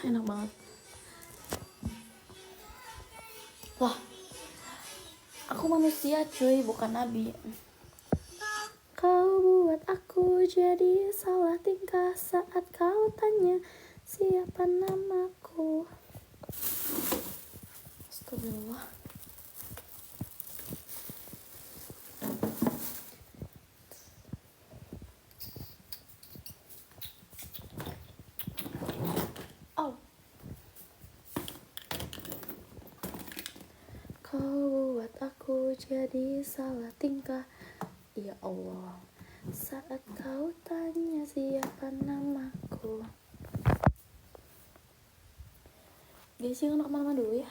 Enak banget. Wah, aku manusia cuy, bukan nabi. Kau buat aku jadi salah tingkah saat kau tanya siapa namaku. Astagfirullah. Oh. Kau buat aku jadi salah tingkah, ya Allah, saat kau tanya siapa namaku. Guys, jangan kemana-mana dulu ya.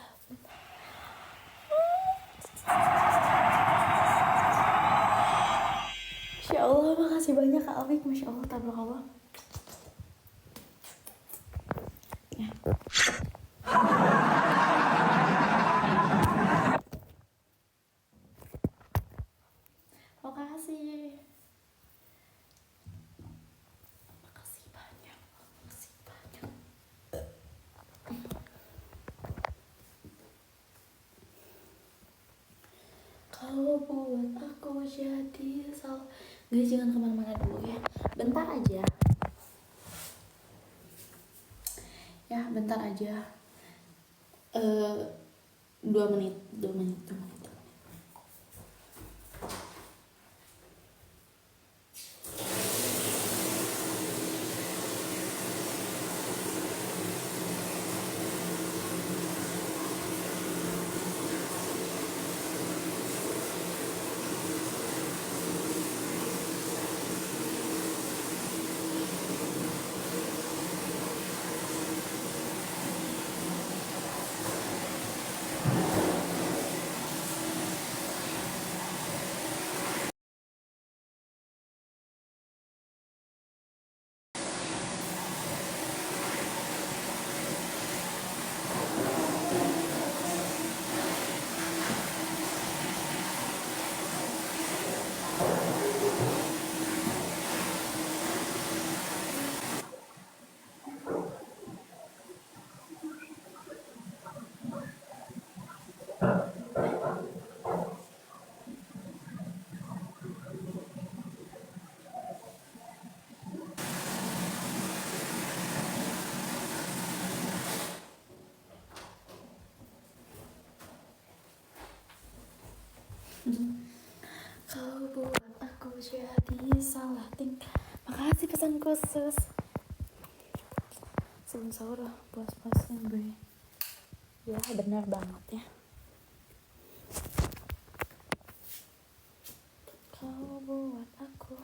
Masya Allah, makasih banyak Kak Afik. Masya Allah, tabarakallah. Ya. Makasih. Makasih banyak. Makasih banyak. Kau buat aku jadi salah. Guys, jangan kemana-mana dulu ya. Bentar aja. Ya, bentar aja. 2 menit. Kau buat aku jadi salah tingkah. Makasih pesan khusus. Sebelum sahur puas-puasin gue. Ya, benar banget ya. Kau buat aku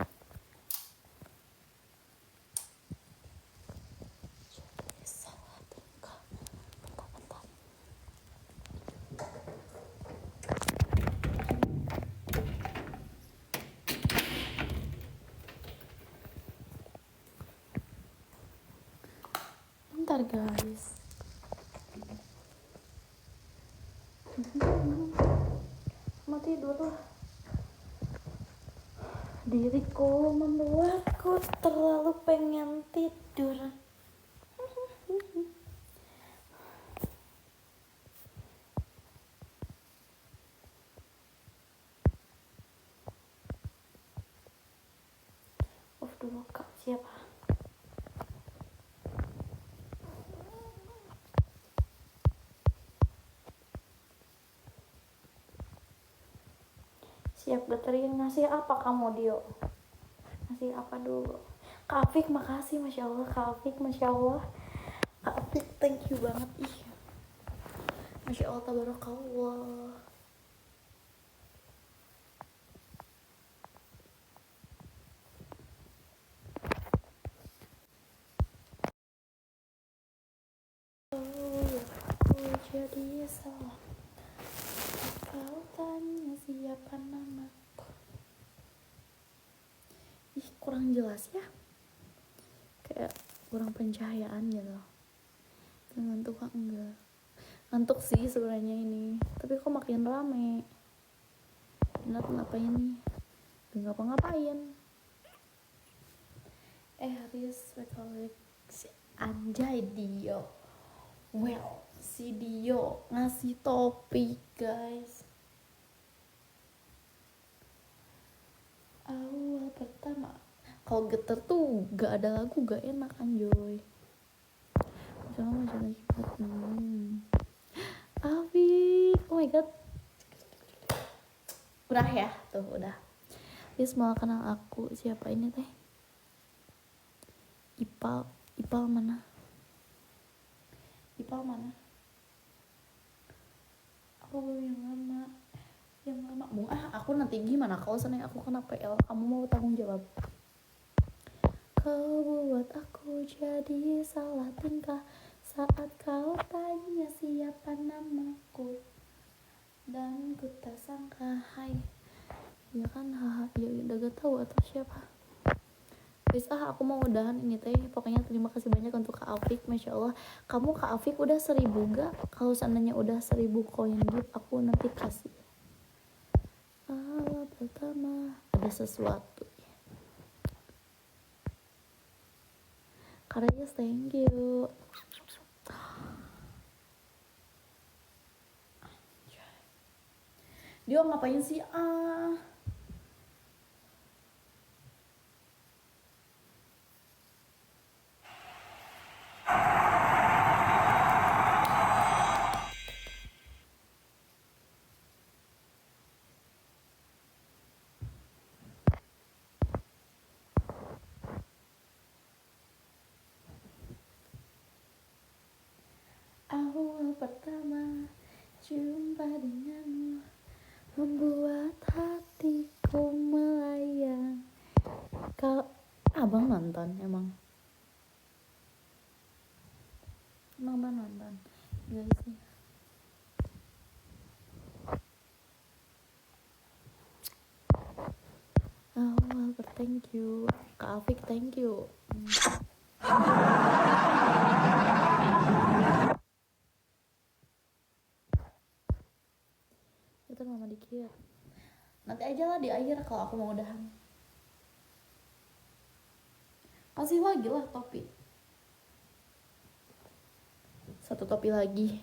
jadi salah tingkah. Bentar. Bentar guys. Mau tidur lah. Diriku membuatku terlalu pengen tidur. Off dulu Kak, siapa? Siap baterin. Ngasih apa kamu Dio? Ngasih apa dulu? Kak Afik, makasih. Masya Allah Kak Afik, Masya Allah. Kak Afik, thank you banget. Ih, Masya Allah, tabarakallah. Aku jadi salah. Kau tanya siapa namaku. Ih, kurang jelas ya. Kayak kurang pencahayaan gitu. Ngantuk kak enggak? Ngantuk sih sebenarnya ini. Tapi kok makin rame. Bener kenapa ini? Gak ngapa-ngapain. Haris, we call it si Anjay Dio. Well, si Dio ngasih topik guys. Awal pertama, kalau geter tuh gak ada lagu gak enak anjoy. Jangan lagi Afik, oh my god. Udah ya, tuh udah. Dia semua kenal aku. Siapa ini teh? Ipal mana? Ipal mana? Aku belum yang lama. Aku nanti gimana kalau seandainya aku kena PL, kamu mau tanggung jawab? Kau buat aku jadi salah tingkah saat kau tanya siapa namaku, dan ku tak sangka. Hai, ya kan, haha, ya udah gak tahu atau siapa. Guys, aku mau udahan ini teh. Pokoknya terima kasih banyak untuk Kak Afik. Masya Allah, kamu Kak Afik udah 1000 gak? Kalau seandainya udah 1000 koin gift, aku nanti kasih. Awal pertama ada sesuatu. Karyas, thank you. Dia ngapain sih? Awal pertama jumpa denganmu membuat hatiku melayang. Kalau abang nonton emang abang nonton guys sih. Awal thank you Kak Afik, thank you. Kita lama dikit, nanti aja lah di akhir kalau aku mau udahan. Kasih lagi lah topi, satu topi lagi.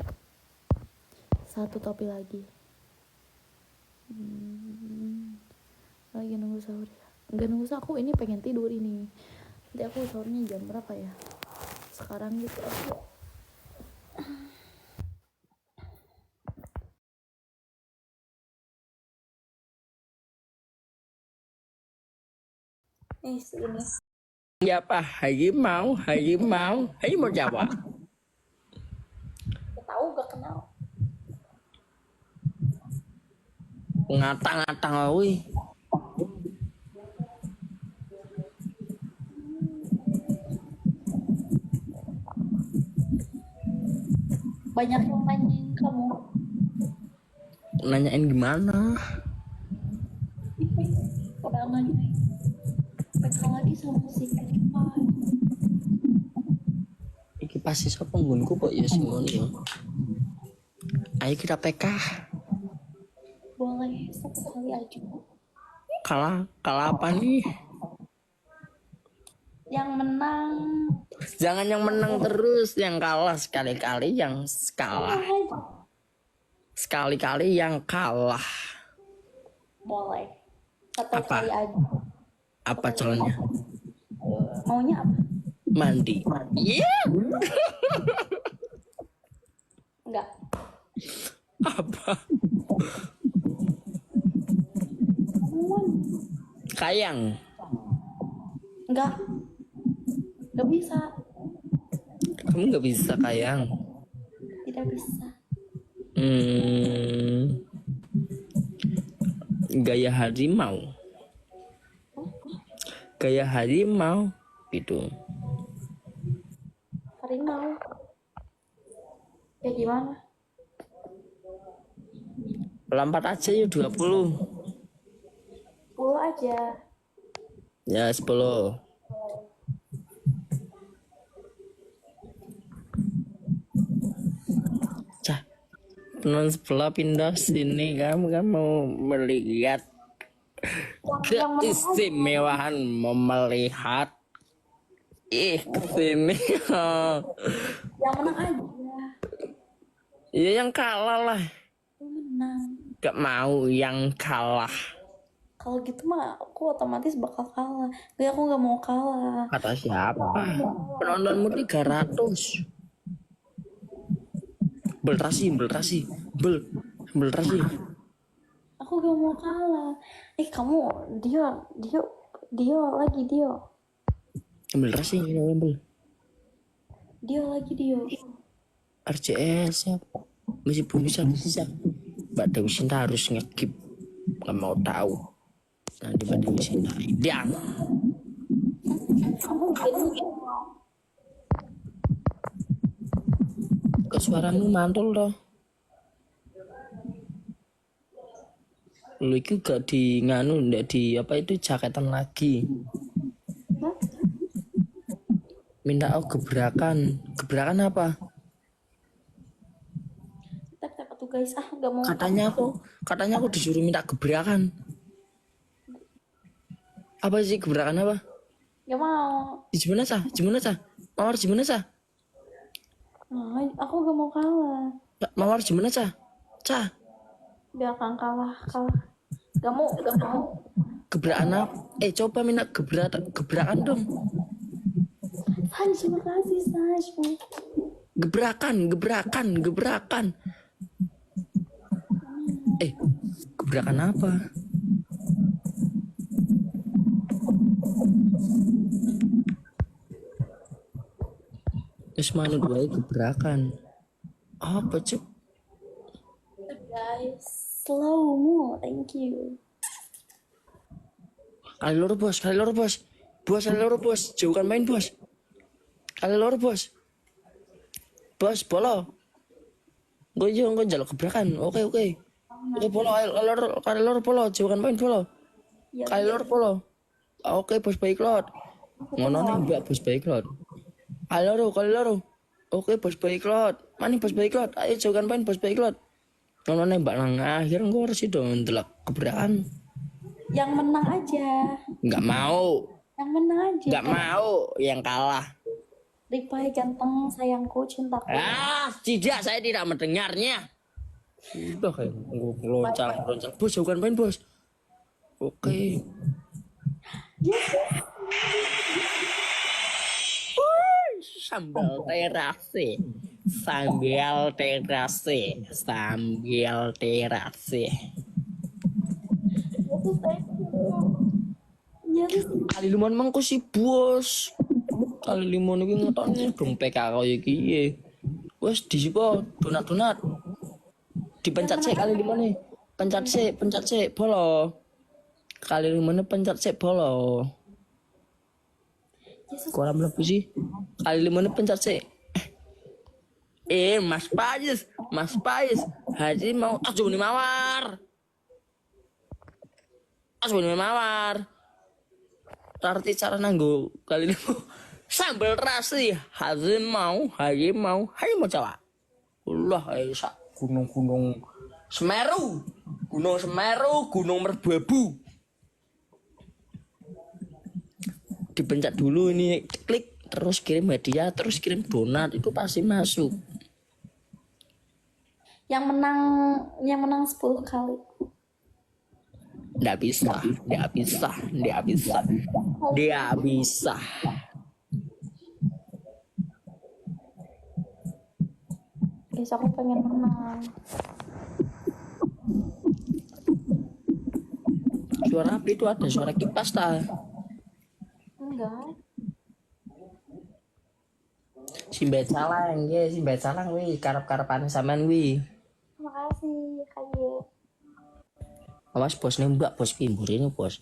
Lagi nunggu sahur ya. Enggak nunggu sahur, aku ini pengen tidur ini. Nanti aku sahurnya jam berapa ya? Sekarang gitu aku. Sini. Siapa? Harimau Jawa. Tahu gak kenal. Ngatang-ngatang awi. Banyak yang nanyain kamu. Nanyain gimana? Udah nanyain. PK lagi sama si Kipas. Iki pasti sapa nggonku kok ya sing ngono ya. Ayo kita PK. Boleh, satu kali aja. Kalah apa nih? Yang menang. Jangan yang menang terus, yang kalah sekali-kali yang kalah. Sekali-kali yang kalah. Boleh. Satu Apa? kali aja. Apa calonnya? Maunya apa? Mandi. Iya. Enggak. Apa? Kayang. Enggak. Enggak bisa. Kamu nggak bisa kayang. Tidak bisa. Gaya harimau. Gaya harimau itu. Harimau. Ya gimana? Lompat aja yuk 20. 10 aja. Ya 10. Cah, teman sebelah pindah sini, kamu kan mau melihat keistimewaan melihat kesini. Yang menang aja. Ya yang kalah lah. Lu menang. Gak mau yang kalah. Kalau gitu mah aku otomatis bakal kalah. Gak, aku gak mau kalah. Kata siapa? Penontonmu 300. Belrasi. Aku gak mau kalah. Kamu Dio lagi Dio. Belrasi ini Dio lagi Dio. RCS ya. Meskipun bisa. Mbak Dewi Sinta harus ngekip. Gak mau tahu. Nanti Mbak Dewi Sinta. Diam. Kamu gini. Kok suaramu mantul toh? Lu itu gak di nganu, ndak di apa itu jaketan lagi. Hah? Minta aku gebrakan. Gebrakan apa? Tak tuh guys, gak mau. Katanya aku disuruh minta gebrakan. Apa sih gebrakan apa? Gak mau. Gimana sah? Mawar gimana sah? Nah, aku gak mau kalah. Mawar gimana sah? Cah. Gak akan kalah. Gak mau. Gebrakan apa? Coba minta gebrakan dong. Sanj, makasih Sanj. Gebrakan. Gebrakan apa? Terus mana dua gebrakan? Apa cuk? Guys, slow mo, thank you. Kali loro bos. Jauhkan main bos. Kali loro bos. Bos bolo. Gue jaluk gebrakan. Oke. Oke bolo. Kali loro bolo. Jauhkan main bolo. Ya, Kali loro bolo. Oke bos baik lot. Ngono nih mbak bos baik lot. Kali loro. Oke bos baik lot. Mana bos baik lot? Ayo jauhkan main bos baik lot. Ngono nih mbak nang akhir gue harus dong delok gebrakan. Yang menang aja. Nggak mau. Yang menang aja. Nggak mau. Yang kalah. Ripai ganteng, sayangku, cintaku. Tidak, saya tidak mendengarnya. Udah kayak loncat. Bos, jauhkan main bos. Oke. Sambal terasi. Kali limon mangko si bos. Kali limon iki ngetokne dong PKK iki. Wes disipo donat. Dipencet sik kali limone. Pencet sik bolo. Kali limone pencet sik bolo. Kurang lebih sih. Kali limone pencet sik. Mas Pais. Haji mau ajune mawar. Arti cara nanggo kali ini sambal terasi Haji mau coba. Allah sak gunung Semeru, Gunung Merbabu. Dipencet dulu ini, klik terus kirim hadiah, terus kirim donat, itu pasti masuk. Yang menang 10 kali. Nggak bisa. Guys, aku pengen menang. Suara apa itu? Ada suara kipas tak? Enggak. Si mbak salang wi, karep-karepan sampean wi. Makasih, Kaye. Awas bos nembak bos pimbur ini bos.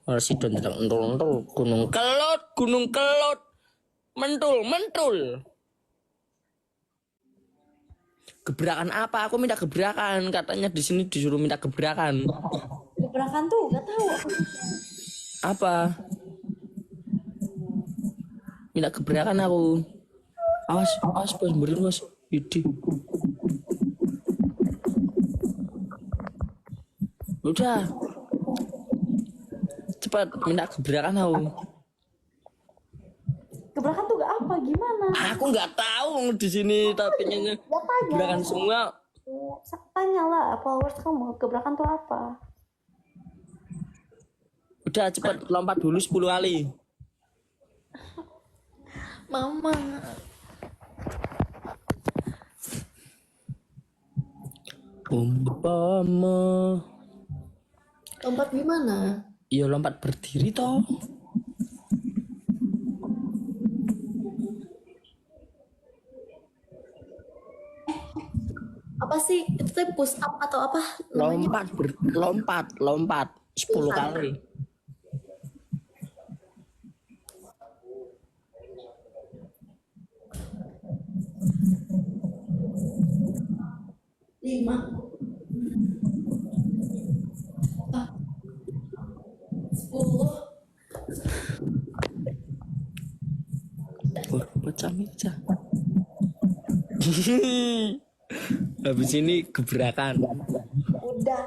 Ora sidon entul gunung kelut. Mentul. Gebrakan apa? Aku minta gebrakan. Katanya di sini disuruh minta gebrakan. Gebrakan tuh gak tahu. Apa? Minta gebrakan aku. Awas bos, beri bos. Idi. Udah. Cepat minta gebrakan aku. Gebrakan tuh gak apa, gimana? Aku nggak tahu di sini tapi nyanyi Ya tanya. gebrakan semua. Tanya lah, followers kamu, gebrakan tuh apa? Udah cepat lompat dulu 10 kali. Mama. Umpama. Lompat gimana? Ya lompat berdiri toh. Apa sih? Itu tuh push up atau apa? Namanya? Lompat 10 kali. Lima. Sepuluh. Oh, pecah meja. Habis ini gebrakan. Udah.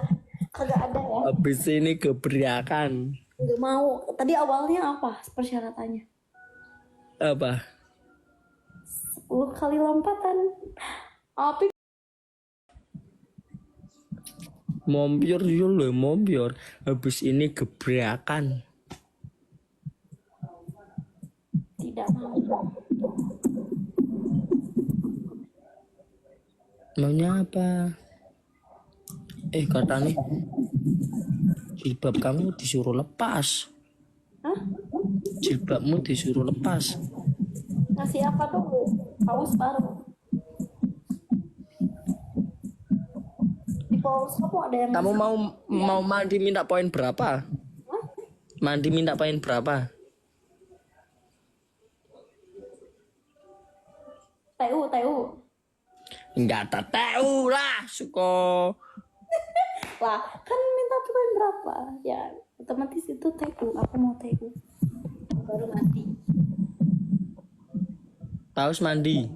Kagak ada ya? Habis ini gebrakan. Gak mau. Tadi awalnya apa persyaratannya? Apa? 10 kali lompatan. Apa? Mompior yul mompior. Habis ini gebrakan. Tidak mau. Maunya apa? Kata nih jilbab kamu disuruh lepas. Hah? Jilbabmu disuruh lepas. Ngasih apa dulu? Paus baru. Di paus kamu ada yang Kamu mau mandi minta poin berapa? Hah? Mandi minta poin berapa? TU. Enggak tahu lah, suko. Lah, kan minta poin berapa? Ya, otomatis itu TU. Aku mau TU. Baru mati. Paus mandi.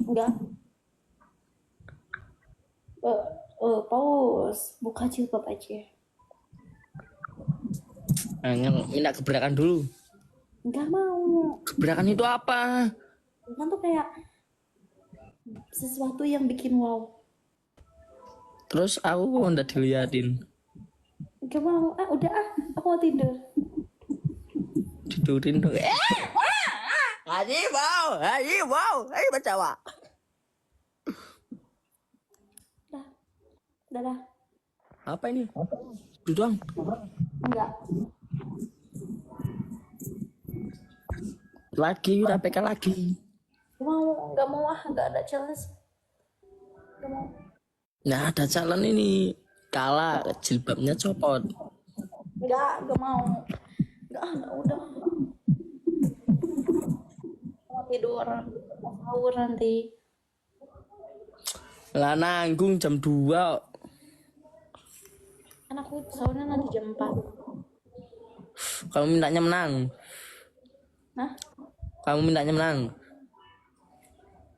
Enggak. Paus. Buka jilbab aja. Minta gebrakan dulu. Enggak mau. Gebrakan itu apa? Kan tuh kayak sesuatu yang bikin wow. Terus aku udah diliatin. Enggak mau. Udah aku mau tidur. Tidurin dong. Haji wow. Ayo bacawa. Dadah. Apa ini? Itu doang. Enggak. Lagi, udah PK lagi. Enggak mau enggak ada challenge. Enggak mau. Nah, ada calon ini. Kalah, jilbabnya copot. Enggak mau. Enggak, udah. Mau tidur. Mau sahur nanti. Lah nanggung jam 2. Kan aku sahurnya nanti jam 4. Kamu mintanya menang. Hah? Kamu mintanya menang.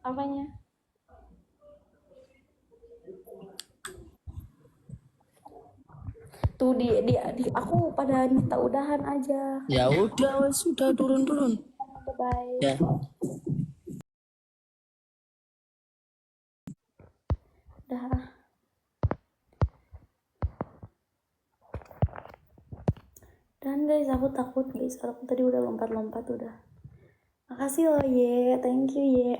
Apanya? Tuh di aku pada minta udahan aja. Ya udah, sudah turun. Bye. Ya. Udah. Dan guys, aku takut guys. Aku tadi udah lompat-lompat udah. Makasih loh Ye, thank you Ye.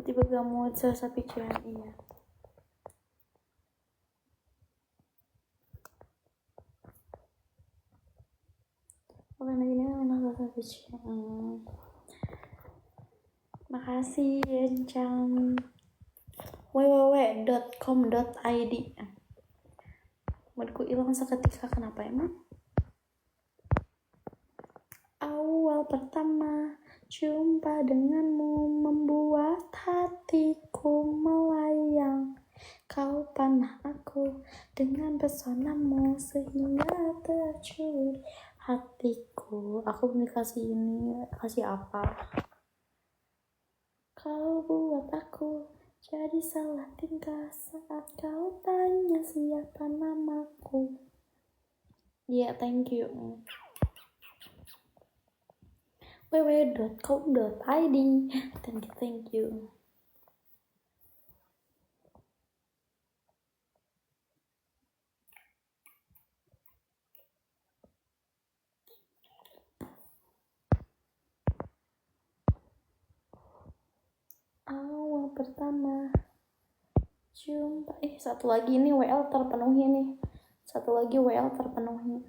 Tiba-tiba gak mau sapi cian, iya. Oke, lagi nih enak sapi cian. Makasih Encang. www.com.id. Moodku hilang seketika, kenapa emang? Awal pertama jumpa denganmu membuat hatiku melayang. Kau panah aku dengan pesonamu sehingga tercuri hatiku. Aku kasih ini, kasih apa? Kau buat aku jadi salah tingkah saat kau tanya siapa namaku. Yeah, thank you. www.com.id. Thank you. Awal pertama jumpa. Satu lagi nih WL terpenuhi nih. Satu lagi WL terpenuhi.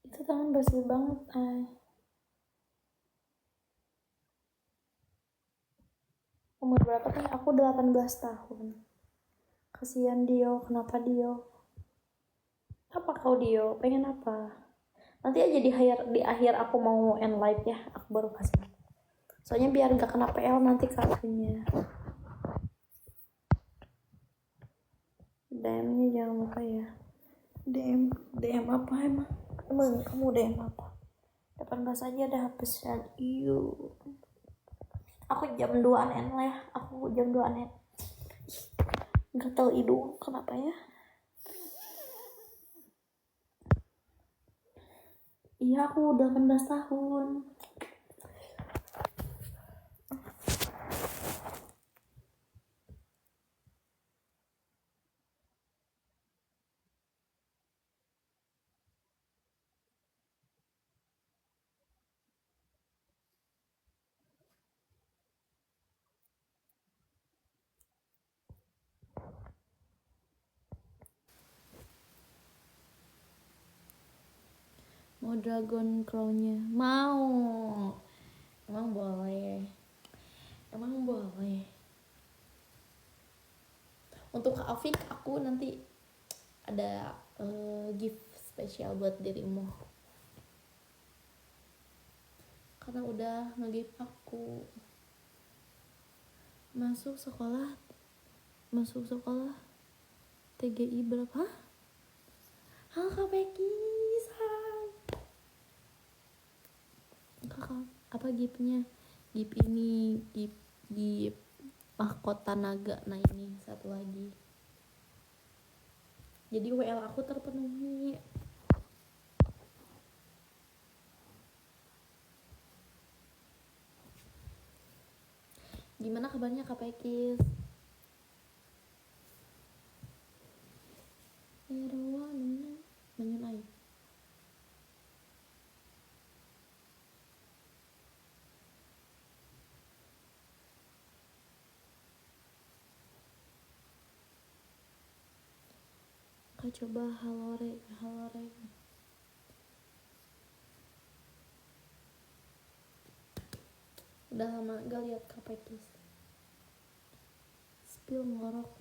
Itu tangan bersih banget, ay. Umur berapa nih? Aku 18 tahun. Kasihan Dio, kenapa Dio? Apa kau Dio? Pengen apa? Nanti aja di akhir aku mau end live ya, aku baru kasih. Soalnya biar gak kena PL nanti kartunya. DM-nya jangan lupa ya. DM apa emang? Emang kamu DM apa? 18 aja ada habisan. Iyo. Aku jam 2an end lah ya. Aku jam 2an end. Gatel hidung, kenapa ya? Iya, aku udah 18 tahun. Mau dragon claw-nya? Mau. Emang boleh. Untuk Kak Afik, aku nanti ada gift spesial buat dirimu. Karena udah nge-gift aku. Masuk sekolah TGI berapa? Hah, Kak Peki, Kakak, apa giftnya? Gift ini, gift mahkota naga. Nah ini satu lagi. Jadi WL aku terpenuhi. Gimana kabarnya Kak Pekis? Menyunai. Kak coba halo re. Udah lama gak lihat Kak Pekis. Spill ngorok.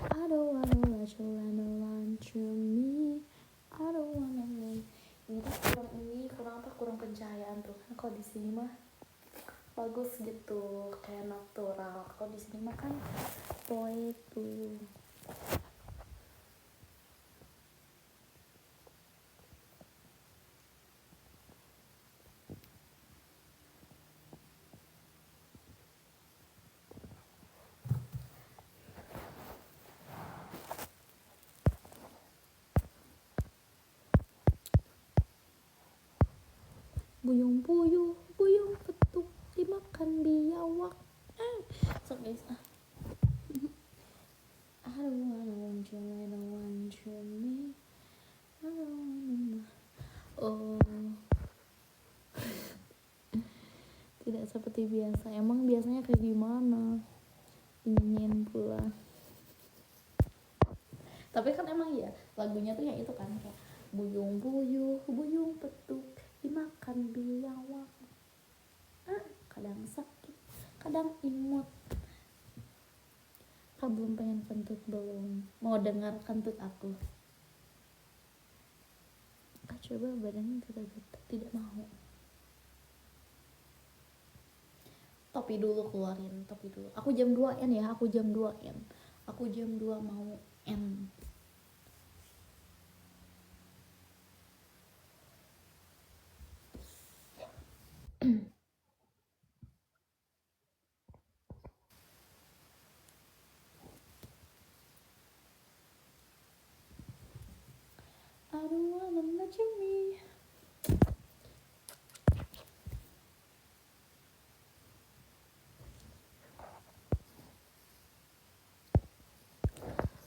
I don't wanna let you land to me. I don't wanna let. Kurang pencahayaan tuh. Nah, kalau di sini mah bagus gitu, kayak natural. Kalau di sini mah kan boy tuh. Buyung petuk dimakan biawak. So guys, I don't wanna want you, I don't want you me. I don't wanna. Oh, tidak seperti biasa. Emang biasanya kayak gimana? Ingin pula. Tapi kan emang ya lagunya tuh yang itu kan kayak buyung petuk dimakan biawak. Kadang sakit, kadang imut. Kak belum pengen kentut belum? Mau dengar kentut aku? Kak coba badannya getar-getar, tidak mau. Topi dulu keluarin, topi dulu. Aku jam 2 N ya, aku jam 2 mau N. I don't wanna let you me.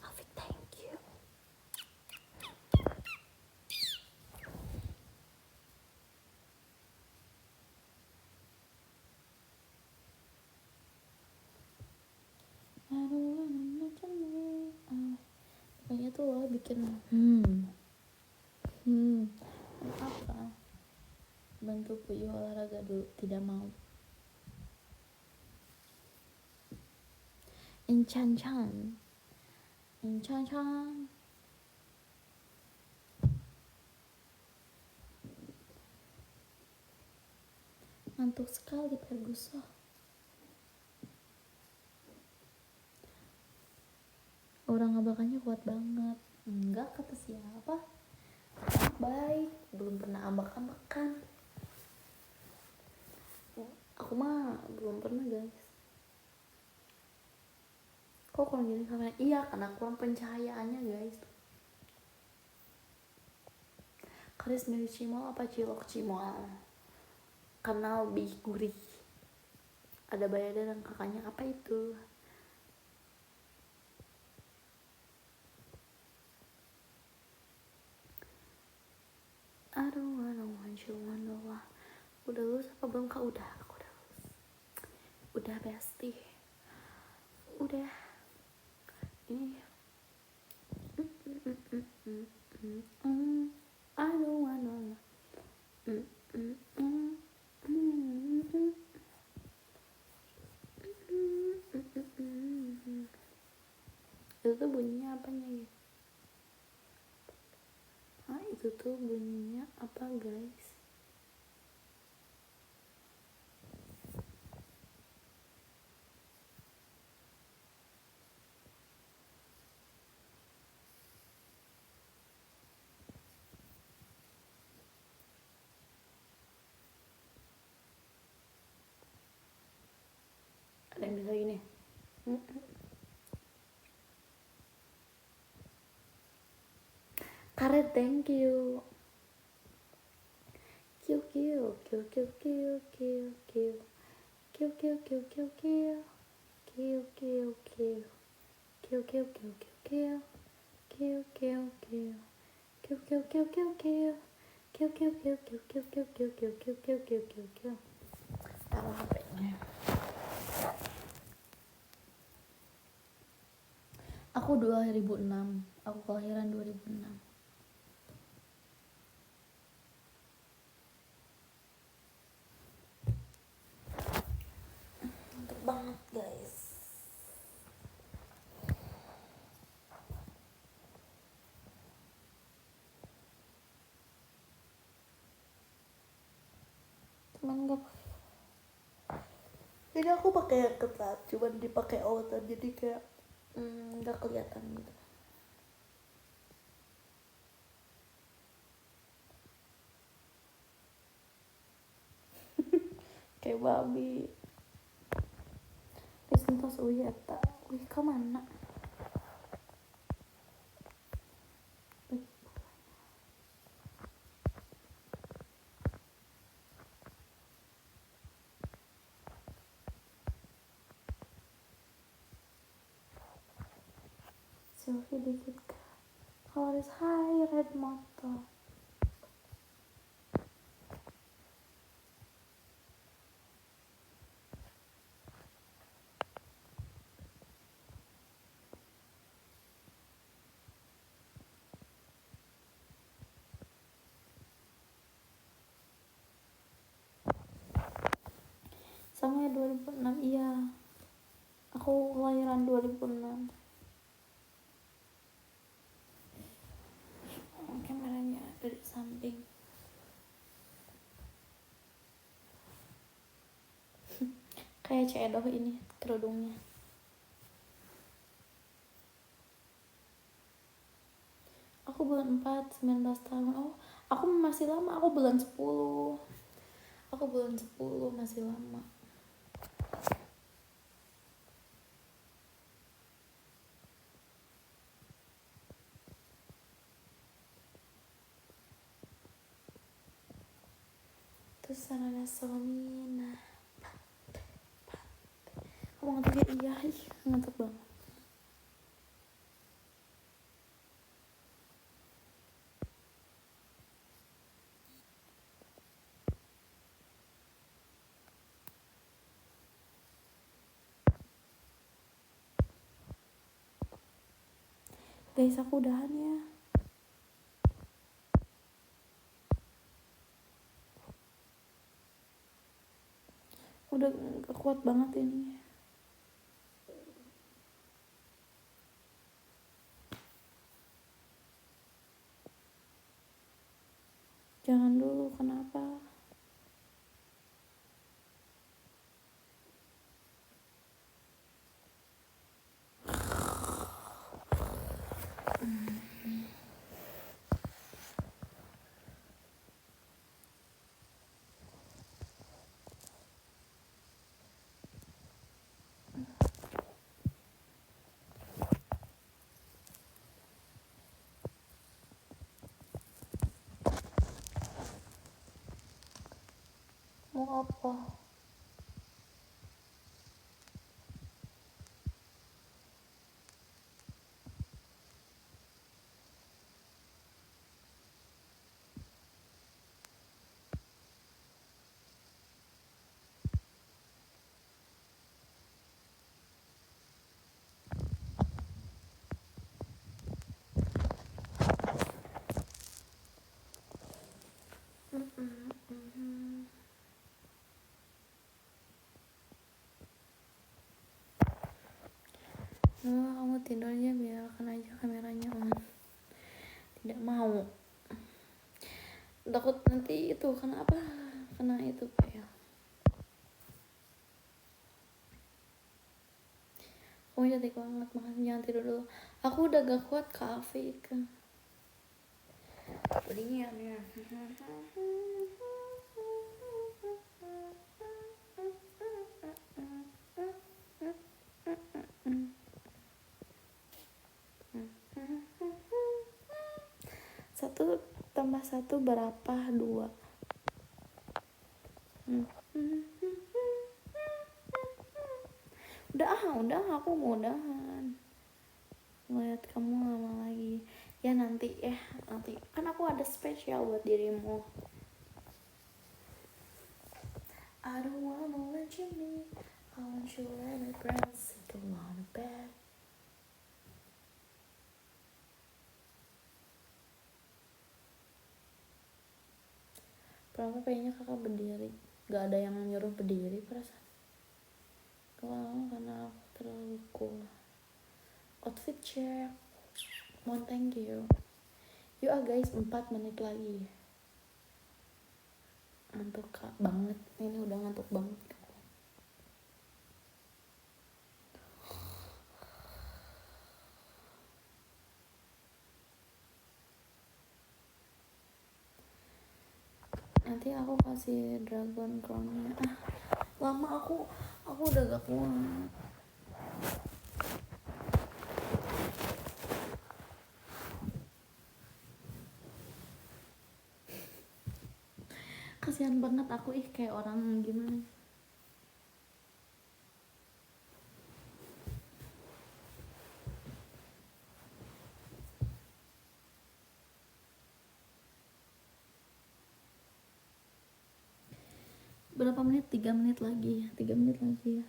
Alfie, thank you. I don't wanna let you me. Pokoknya tuh lo bikin apa? Bantu Puyuh olahraga dulu, tidak mau. Inchan-chan. Ngantuk sekali Ferguson. Orang ngabakannya kuat banget. Enggak, kata siapa? Baik, belum pernah ambak-ambakan. Aku mah belum pernah guys. Kok kurang gini kamera? Iya, karena kurang pencahayaannya guys. Karis mirip cimol apa cilok cimol? Karena lebih gurih. Ada Bayada dan kakaknya, apa itu? I don't wanna want you wanna lah. Udah lulus apa belum kak? Udah, aku udah lulus. Udah bestie. Udah. Ini. I don't wanna. Itu tuh bunyinya apanya gitu? Itu tuh bunyinya apa guys? Ada yang bisa gini. Karet, thank you. Kill. Taruh HP-nya. Aku 2006. Aku kelahiran 2006. Mantap banget guys. Cuman gak, jadi aku pakai yang ketat, cuman dipakai outer, jadi kayak nggak kelihatan gitu. Kayak babi. Disentos uyeta. Wih, kemana? Selfie dikit kak. Harus hai red motor. Sama ya 2006, iya. Aku kelahiran 2006. Kameranya dari samping. Kayak cedoh ini kerudungnya. Aku bulan 4, 19 tahun. Oh, aku masih lama. Aku bulan 10. Aku bulan 10, masih lama. sana Solina. Kamu ngantuk ya? Iya, ih, ngantuk banget. Guys, aku udahan ya. Udah gak kuat banget ini. Jangan dulu, kenapa? Mau apa? Kamu tidurnya biarkan aja kameranya on. Tidak mau. Takut nanti itu kenapa? Kena itu kayak. Kamu cantik banget, makanya jangan tidur dulu. Aku udah gak kuat kafe kan. Belinya ya. Satu tambah satu berapa? 2. Udah aku mau udahan. Ngeliat kamu lama lagi. Ya nanti kan aku ada spesial buat dirimu. I don't wanna let you leave. I want you to let me press it on the bed. Berapa kayaknya kakak berdiri. Gak ada yang nyuruh berdiri perasaan. Kalau karena aku terlalu cool. Outfit check. Mohon thank you. Yuk guys, 4 menit lagi. Ngantuk kak banget. Ini udah ngantuk banget. Nanti aku kasih dragon crownnya. Lama aku udah gak kuat. Kasihan banget aku kayak orang gimana. Berapa menit? 3 menit lagi. 3 menit lagi ya.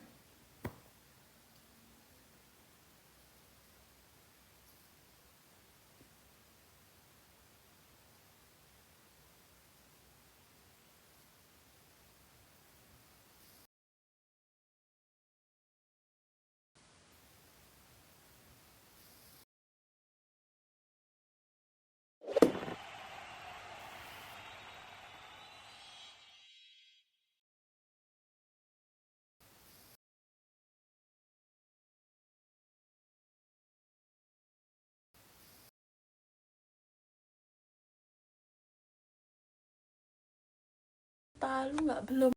Tahu nggak belum?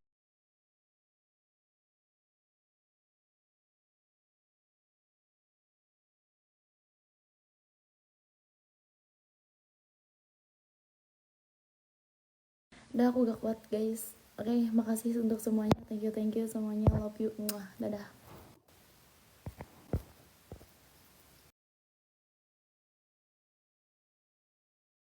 Udah aku gak kuat guys. Oke, makasih untuk semuanya. Thank you semuanya. Love you. Muah. Dadah.